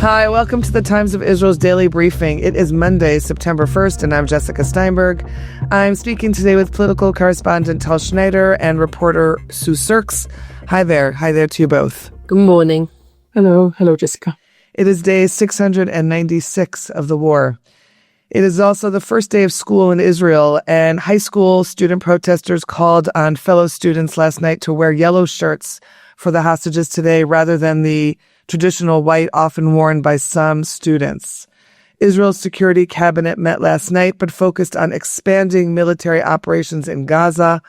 Hi, welcome to the Times of Israel's daily briefing. It is Monday, September 1st, and I'm Jessica Steinberg. I'm speaking today with political correspondent Tal Schneider and reporter Sue Surkes. Hi there to you both. Good morning. Hello, Jessica. It is day 696 of the war. It is also the first day of school in Israel, and high school student protesters called on fellow students last night to wear yellow shirts for the hostages today rather than the traditional white often worn by some students. Israel's security cabinet met last night but focused on expanding military operations in Gaza.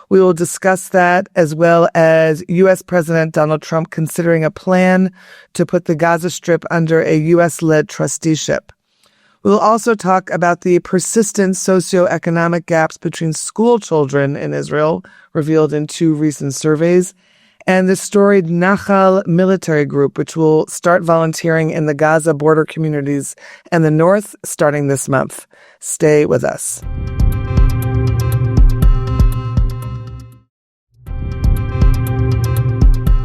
We will discuss that, as well as U.S. President Donald Trump considering a plan to put the Gaza Strip under a U.S.-led trusteeship. We'll also talk about the persistent socioeconomic gaps between school children in Israel, revealed in two recent surveys, and the storied Nahal military group, which will start volunteering in the Gaza border communities and the north starting this month. Stay with us.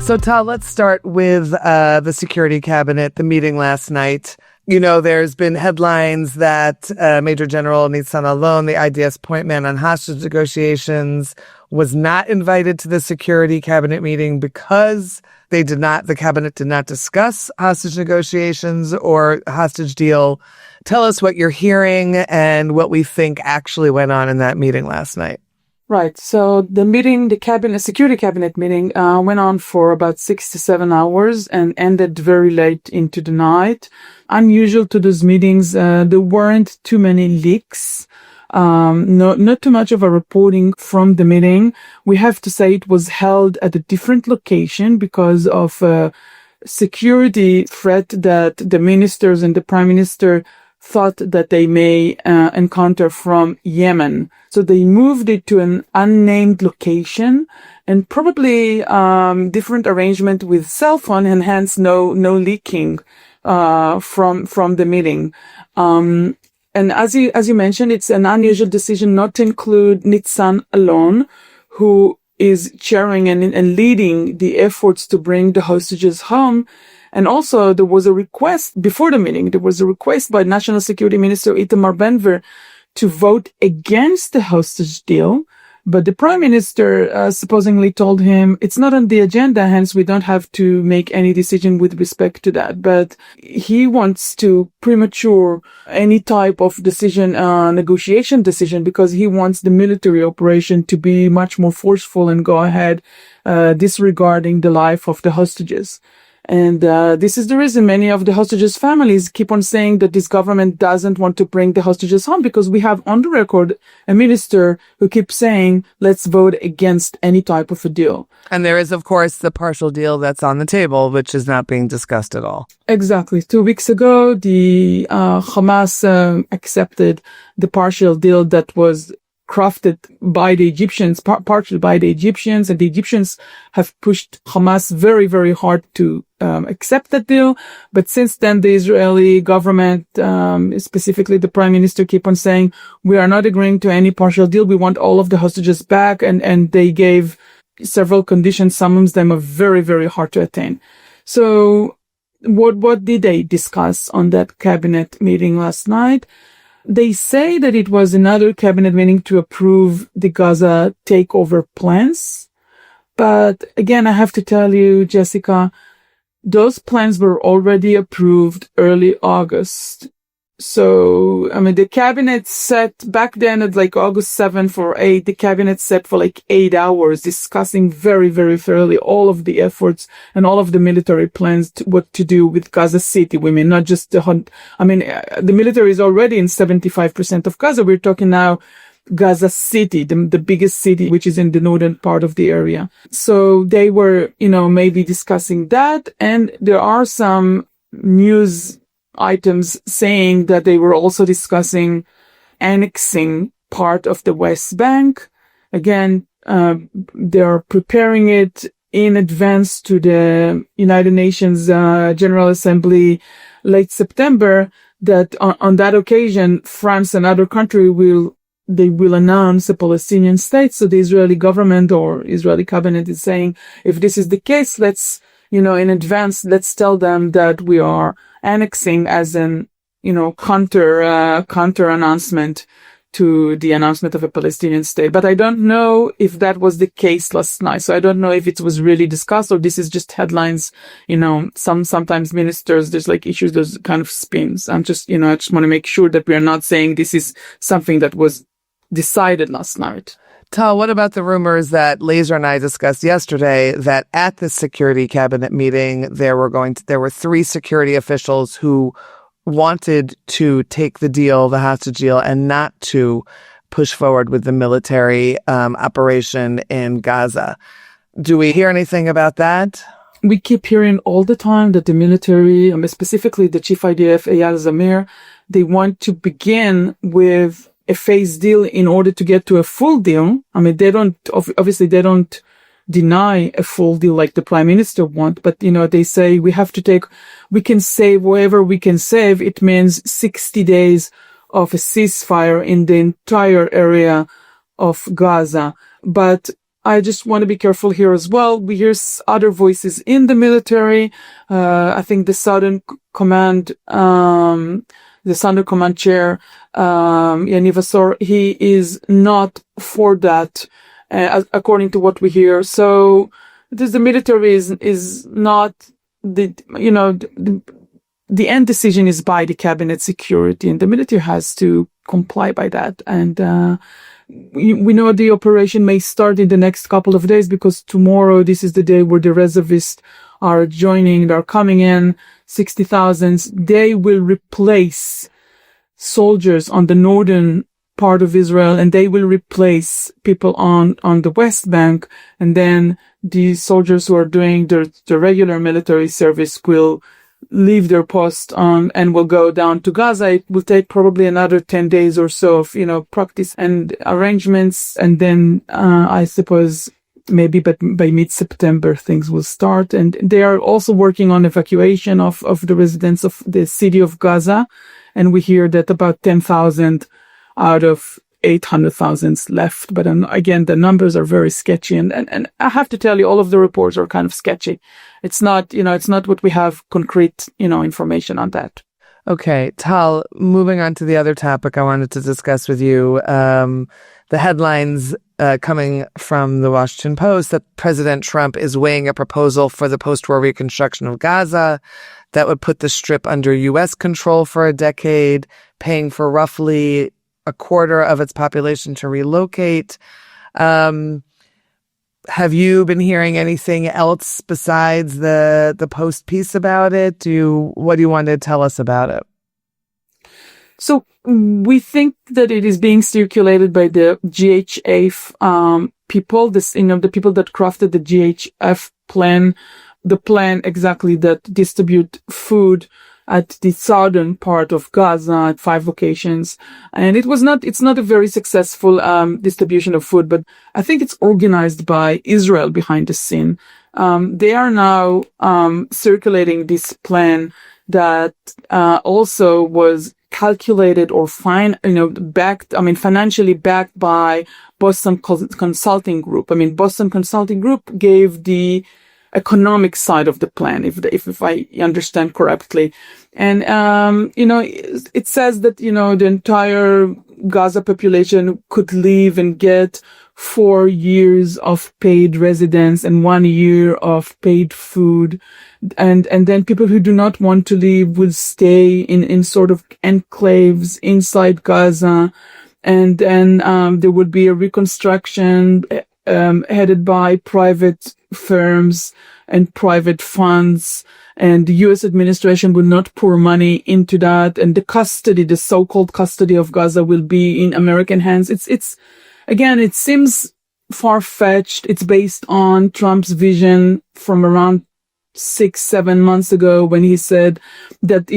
So, Tal, let's start with the security cabinet, the meeting last night. You know, there's been headlines that Major General Nitzan Alon, the IDF point man on hostage negotiations, was not invited to the security cabinet meeting because the cabinet did not discuss hostage negotiations or hostage deal. Tell us what you're hearing and what we think actually went on in that meeting last night. Right. So the security cabinet meeting went on for about 6 to 7 hours and ended very late into the night. Unusual to those meetings, there weren't too many leaks. Not too much of a reporting from the meeting. We have to say it was held at a different location because of a security threat that the ministers and the prime minister thought that they may encounter from Yemen. So they moved it to an unnamed location and probably different arrangement with cell phone and hence no leaking from the meeting. And as you mentioned, it's an unusual decision not to include Nitzan Alon, who is chairing and leading the efforts to bring the hostages home. And also, there was a request before the meeting. There was a request by National Security Minister Itamar Ben-Gvir to vote against the hostage deal. But the Prime Minister supposedly told him it's not on the agenda, hence we don't have to make any decision with respect to that. But he wants to premature any type of decision, negotiation decision, because he wants the military operation to be much more forceful and go ahead, disregarding the life of the hostages. And this is the reason many of the hostages' families keep on saying that this government doesn't want to bring the hostages home, because we have on the record a minister who keeps saying, let's vote against any type of a deal. And there is, of course, the partial deal that's on the table, which is not being discussed at all. Exactly. 2 weeks ago, the Hamas accepted the partial deal that was crafted by the Egyptians, partially by the Egyptians, and the Egyptians have pushed Hamas very, very hard to accept that deal. But since then, the Israeli government, specifically the prime minister, keep on saying, we are not agreeing to any partial deal. We want all of the hostages back. And they gave several conditions. Some of them are very, very hard to attain. So what did they discuss on that cabinet meeting last night? They say that it was another cabinet meeting to approve the Gaza takeover plans. But again, I have to tell you, Jessica, those plans were already approved early August. So, I mean, the cabinet set back then at like August 7th or 8th, the cabinet set for like 8 hours discussing very, very thoroughly all of the efforts and all of the military plans what to do with Gaza City. We mean, not just the military is already in 75% of Gaza. We're talking now Gaza City, the biggest city, which is in the northern part of the area. So they were, maybe discussing that. And there are some news items saying that they were also discussing annexing part of the West Bank. Again, they're preparing it in advance to the United Nations General Assembly late September, that on that occasion, France and other countries will announce a Palestinian state. So the Israeli government or Israeli cabinet is saying, if this is the case, let's, in advance, let's tell them that we are annexing as an, counter announcement to the announcement of a Palestinian state. But I don't know if that was the case last night. So I don't know if it was really discussed or this is just headlines. Sometimes ministers, there's issues, those kind of spins. I just want to make sure that we are not saying this is something that was decided last night. Tal, what about the rumors that Laser and I discussed yesterday that at the security cabinet meeting, there were 3 security officials who wanted to take the hostage deal, and not to push forward with the military operation in Gaza. Do we hear anything about that? We keep hearing all the time that the military, specifically the chief IDF, Eyal Zamir, they want to begin with a phase deal in order to get to a full deal. They don't deny a full deal like the prime minister want, but they say we can save whatever we can save. It means 60 days of a ceasefire in the entire area of Gaza. But I just want to be careful here as well. We hear other voices in the military. I think the Southern Command chair, Yaniv Asor, he is not for that. According to what we hear. So the military is not the end decision is by the cabinet security, and the military has to comply by that. And we know the operation may start in the next couple of days, because tomorrow, this is the day where the reservists are coming in, 60,000. They will replace soldiers on the northern part of Israel, and they will replace people on the West Bank. And then the soldiers who are doing the regular military service will leave their post and will go down to Gaza. It will take probably another 10 days or so of, practice and arrangements. And then, I suppose maybe by mid-September things will start. And they are also working on evacuation of the residents of the city of Gaza. And we hear that about 10,000 out of 800,000 left. But again, the numbers are very sketchy. And I have to tell you, all of the reports are kind of sketchy. It's not what we have concrete, information on that. Okay, Tal, moving on to the other topic I wanted to discuss with you, the headlines coming from the Washington Post that President Trump is weighing a proposal for the post-war reconstruction of Gaza that would put the Strip under U.S. control for a decade, paying for roughly a quarter of its population to relocate. Have you been hearing anything else besides the Post piece about it? What do you want to tell us about it? So we think that it is being circulated by the GHF people, the people that crafted the GHF plan, the plan exactly that distribute food at the southern part of Gaza at 5 locations. And it's not a very successful distribution of food, but I think it's organized by Israel behind the scene. They are now circulating this plan that also was calculated or financially backed by Boston Consulting Group. Boston Consulting Group gave the economic side of the plan, if I understand correctly. And, it says that, the entire Gaza population could leave and get 4 years of paid residence and 1 year of paid food. And then people who do not want to leave will stay in sort of enclaves inside Gaza. And then, there would be a reconstruction, headed by private firms and private funds, and the U.S. administration will not pour money into that. And the so-called custody of Gaza will be in American hands. Again, it seems far-fetched. It's based on Trump's vision from around 6-7 months ago, when he said that,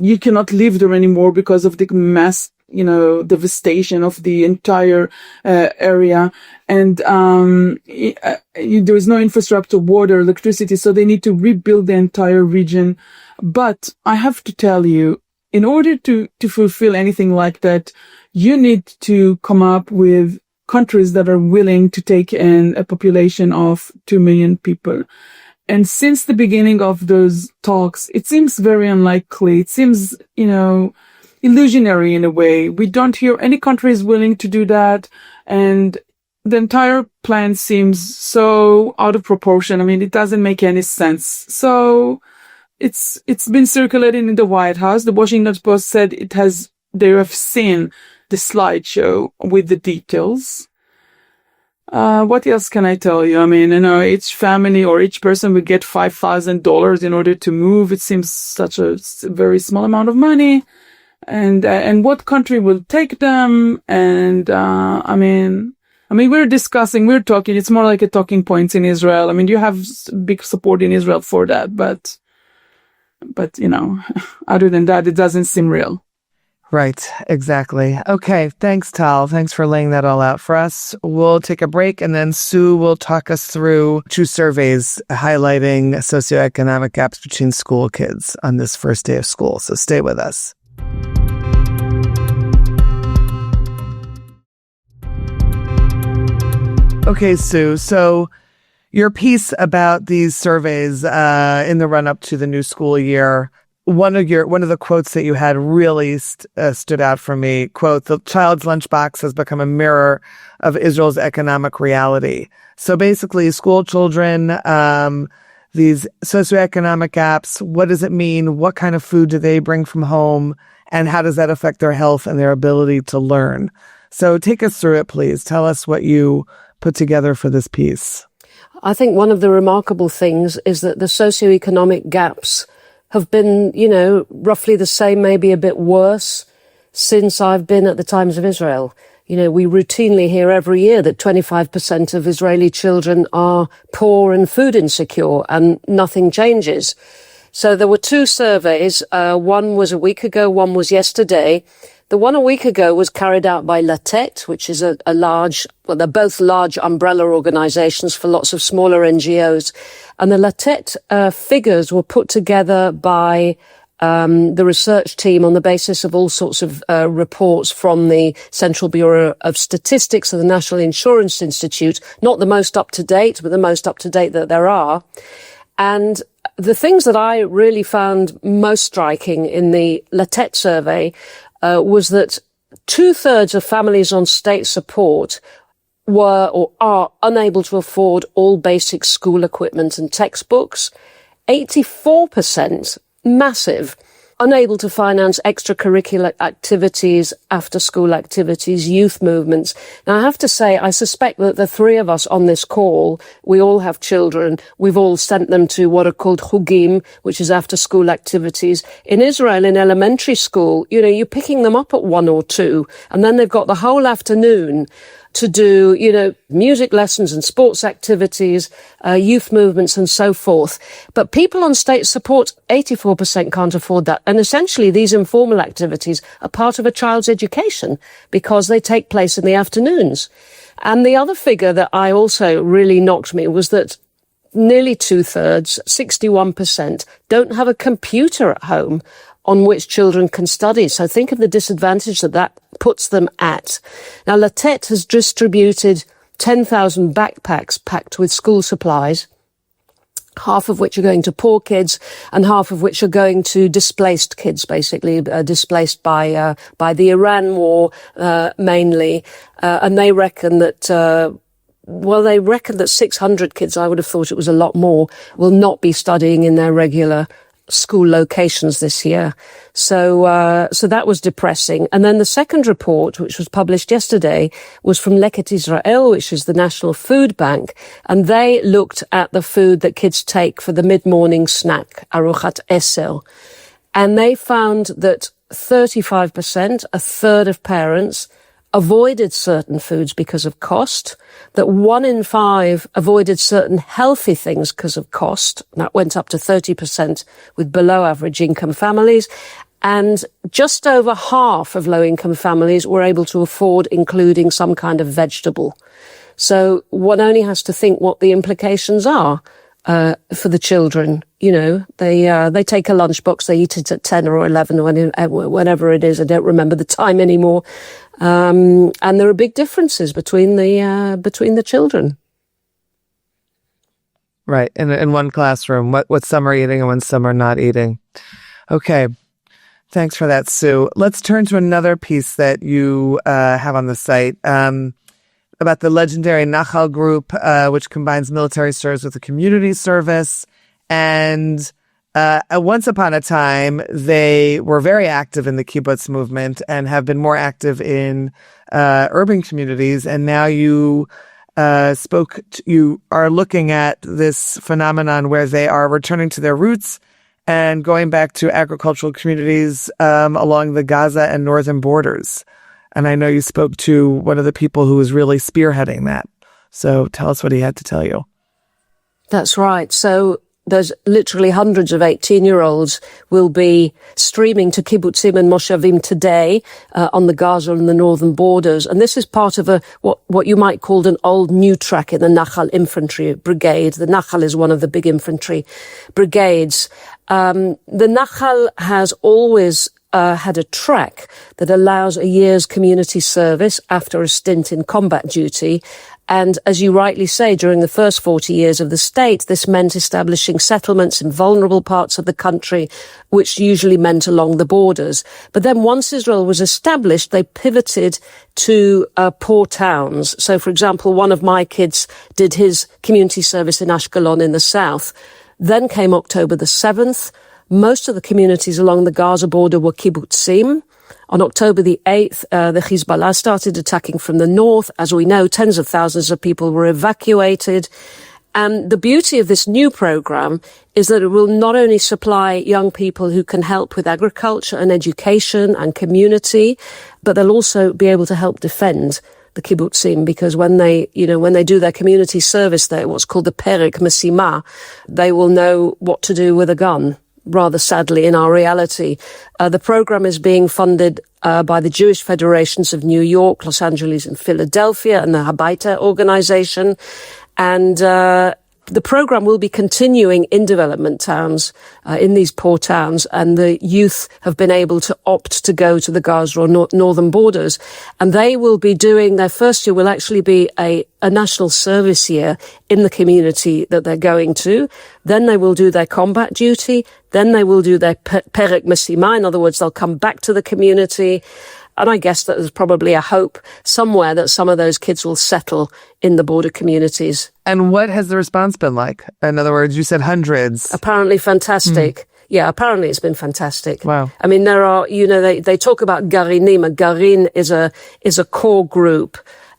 you cannot live there anymore because of the mass devastation of the entire area. And there is no infrastructure, water, electricity, so they need to rebuild the entire region. But I have to tell you, in order to fulfill anything like that, you need to come up with countries that are willing to take in a population of 2 million people. And since the beginning of those talks, it seems very unlikely. It seems, illusionary in a way. We don't hear any countries willing to do that. And the entire plan seems so out of proportion. I mean, it doesn't make any sense. So it's been circulating in the White House. The Washington Post said they have seen the slideshow with the details. What else can I tell you? I mean, each family or each person would get $5,000 in order to move. It seems such a very small amount of money. And what country will take them? And, we're talking, it's more like a talking points in Israel. I mean, you have big support in Israel for that, but, other than that, it doesn't seem real. Right, exactly. Okay, thanks, Tal. Thanks for laying that all out for us. We'll take a break, and then Sue will talk us through 2 surveys highlighting socioeconomic gaps between school kids on this first day of school. So stay with us. Okay, Sue, so your piece about these surveys in the run-up to the new school year, one of the quotes that you had really stood out for me. Quote, "The child's lunchbox has become a mirror of Israel's economic reality." So basically, school children, these socioeconomic gaps, what does it mean? What kind of food do they bring from home? And how does that affect their health and their ability to learn? So take us through it, please. Tell us what you put together for this piece. I think one of the remarkable things is that the socioeconomic gaps have been, roughly the same, maybe a bit worse since I've been at the Times of Israel. We routinely hear every year that 25% of Israeli children are poor and food insecure, and nothing changes. So there were 2 surveys. One was a week ago, one was yesterday. The one a week ago was carried out by Latet, which is they're both large umbrella organizations for lots of smaller NGOs. And the Latet figures were put together by the research team on the basis of all sorts of reports from the Central Bureau of Statistics and the National Insurance Institute, not the most up-to-date, but the most up-to-date that there are. And the things that I really found most striking in the Latet survey was that 2/3 of families on state support were or are unable to afford all basic school equipment and textbooks. 84%, massive, unable to finance extracurricular activities, after-school activities, youth movements. Now, I have to say, I suspect that the 3 of us on this call, we all have children. We've all sent them to what are called chugim, which is after-school activities. In Israel, in elementary school, you're picking them up at 1 or 2, and then they've got the whole afternoon to do, music lessons and sports activities, youth movements and so forth. But people on state support, 84% can't afford that. And essentially these informal activities are part of a child's education because they take place in the afternoons. And the other figure that I also really knocked me was that nearly 2/3, 61%, don't have a computer at home on which children can study. So think of the disadvantage that puts them at. Now, Latet has distributed 10,000 backpacks packed with school supplies, half of which are going to poor kids and half of which are going to displaced kids, basically displaced by the Iran war mainly. And they reckon that 600 kids, I would have thought it was a lot more, will not be studying in their regular school locations this year. So that was depressing. And then the second report, which was published yesterday, was from Leket Israel, which is the National Food Bank. And they looked at the food that kids take for the mid-morning snack, Aruchat Esel. And they found that 35%, 1/3 of parents, avoided certain foods because of cost, that 1 in 5 avoided certain healthy things because of cost. That went up to 30% with below average income families. And just over half of low income families were able to afford including some kind of vegetable. So one only has to think what the implications are for the children. They take a lunchbox, they eat it at 10 or 11, whenever it is. I don't remember the time anymore. And there are big differences between the children. Right. In one classroom, what some are eating and when some are not eating. Okay. Thanks for that, Sue. Let's turn to another piece that you have on the site about the legendary Nahal group, which combines military service with a community service. And once upon a time, they were very active in the kibbutz movement and have been more active in urban communities. And now you are looking at this phenomenon where they are returning to their roots and going back to agricultural communities along the Gaza and northern borders. And I know you spoke to one of the people who was really spearheading that. So tell us what he had to tell you. That's right. So there's literally hundreds of 18-year-olds will be streaming to kibbutzim and moshavim today on the Gaza and the northern borders. And this is part of what you might call an old new track in the Nahal infantry brigade. The Nahal is one of the big infantry brigades. The Nahal has always had a track that allows a year's community service after a stint in combat duty. And as you rightly say, during the first 40 years of the state, this meant establishing settlements in vulnerable parts of the country, which usually meant along the borders. But then once Israel was established, they pivoted to poor towns. So, for example, one of my kids did his community service in Ashkelon in the south. Then came October the 7th. Most of the communities along the Gaza border were kibbutzim. On October the 8th, the Hezbollah started attacking from the north. As we know, tens of thousands of people were evacuated. And the beauty of this new program is that it will not only supply young people who can help with agriculture and education and community, but they'll also be able to help defend the kibbutzim, because when they do their community service there, what's called the perek mesima, they will know what to do with a gun. Rather sadly, in our reality, the program is being funded by the Jewish Federations of New York, Los Angeles, and Philadelphia, and the Habaita organization. And the program will be continuing in development towns, in these poor towns, and the youth have been able to opt to go to the Gaza or northern borders. And they will be doing, their first year will actually be a national service year in the community that they're going to. Then they will do their combat duty. Then they will do their perek mesima. In other words, they'll come back to the community. And I guess that there's probably a hope somewhere that some of those kids will settle in the border communities. And what has the response been like? In other words, you said hundreds. Apparently fantastic. Yeah, apparently it's been fantastic. Wow. I mean, there are, they talk about garinim. A garin is a core group,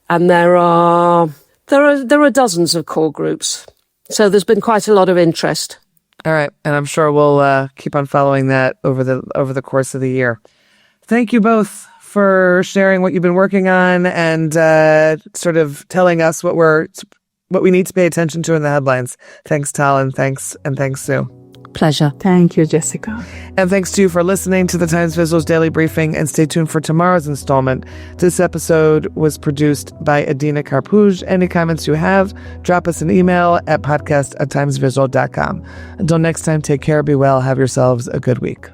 and there are dozens of core groups. So there's been quite a lot of interest. All right. And I'm sure we'll keep on following that over the course of the year. Thank you both for sharing what you've been working on and sort of telling us what we need to pay attention to in the headlines. Thanks, Tal, and thanks, Sue. Pleasure. Thank you, Jessica. And thanks to you for listening to the Times Visual's Daily Briefing, and stay tuned for tomorrow's installment. This episode was produced by Adina Karpouj. Any comments you have, drop us an email at podcast@timesvisual.com. Until next time, take care, be well, have yourselves a good week.